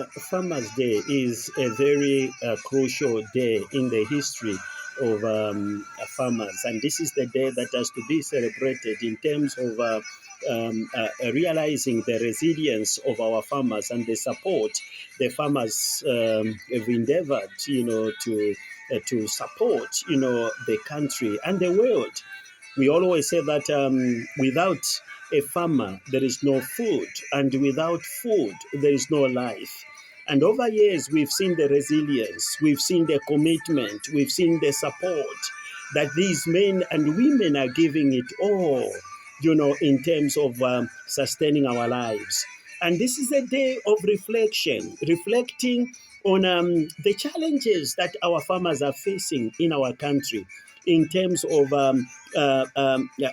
Farmers' Day is a very crucial day in the history of farmers, and this is the day that has to be celebrated in terms of realizing the resilience of our farmers and the support the farmers have endeavored, to support, the country and the world. We always say that without a farmer, there is no food, and without food, there is no life. And over years, we've seen the resilience, we've seen the commitment, we've seen the support that these men and women are giving it all, in terms of sustaining our lives. And this is a day of reflection, reflecting on the challenges that our farmers are facing in our country in terms of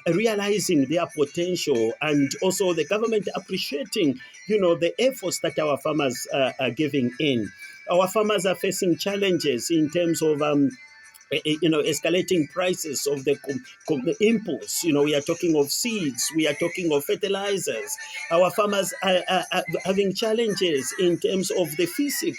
realizing their potential, and also the government appreciating, the efforts that our farmers are giving in. Our farmers are facing challenges in terms of escalating prices of the inputs. We are talking of seeds, we are talking of fertilizers. Our farmers are having challenges in terms of the FISIP,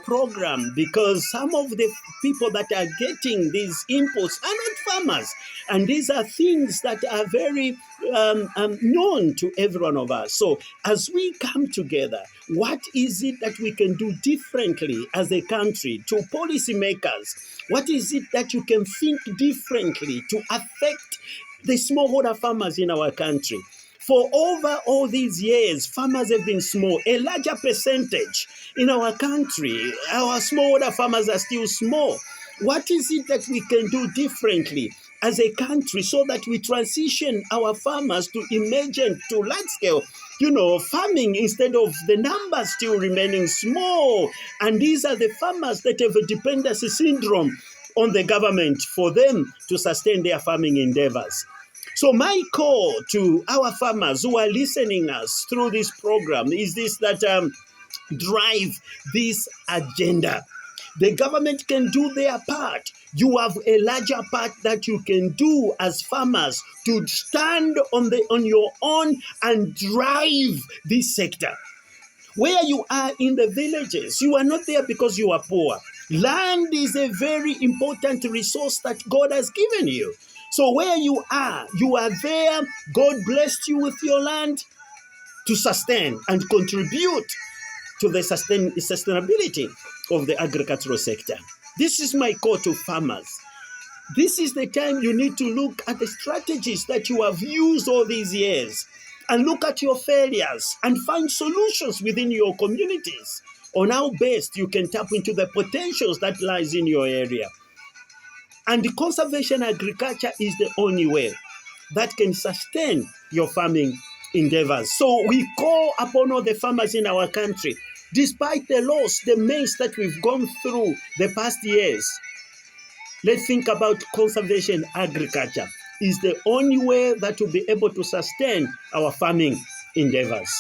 program, because some of the people that are getting these inputs are not farmers. And these are things that are very known to every one of us. So as we come together, what is it that we can do differently as a country? To policymakers, what is it that you can think differently to affect the smallholder farmers in our country? For over all these years, farmers have been small. A larger percentage in our country, our smallholder farmers are still small. What is it that we can do differently as a country so that we transition our farmers to emergent, to large scale, farming, instead of the numbers still remaining small? And these are the farmers that have a dependency syndrome on the government for them to sustain their farming endeavors. So my call to our farmers who are listening us through this program is this, that drive this agenda. The government can do their part. You have a larger part that you can do as farmers to stand on your own and drive this sector. Where you are in the villages, you are not there because you are poor. Land is a very important resource that God has given you. So where you are there. God blessed you with your land to sustain and contribute to the sustainability of the agricultural sector. This is my call to farmers. This is the time you need to look at the strategies that you have used all these years, and look at your failures and find solutions within your communities on how best you can tap into the potentials that lies in your area. And the conservation agriculture is the only way that can sustain your farming endeavors. So we call upon all the farmers in our country, despite the loss, the mess that we've gone through the past years. Let's think about conservation agriculture. Is the only way that will be able to sustain our farming endeavors.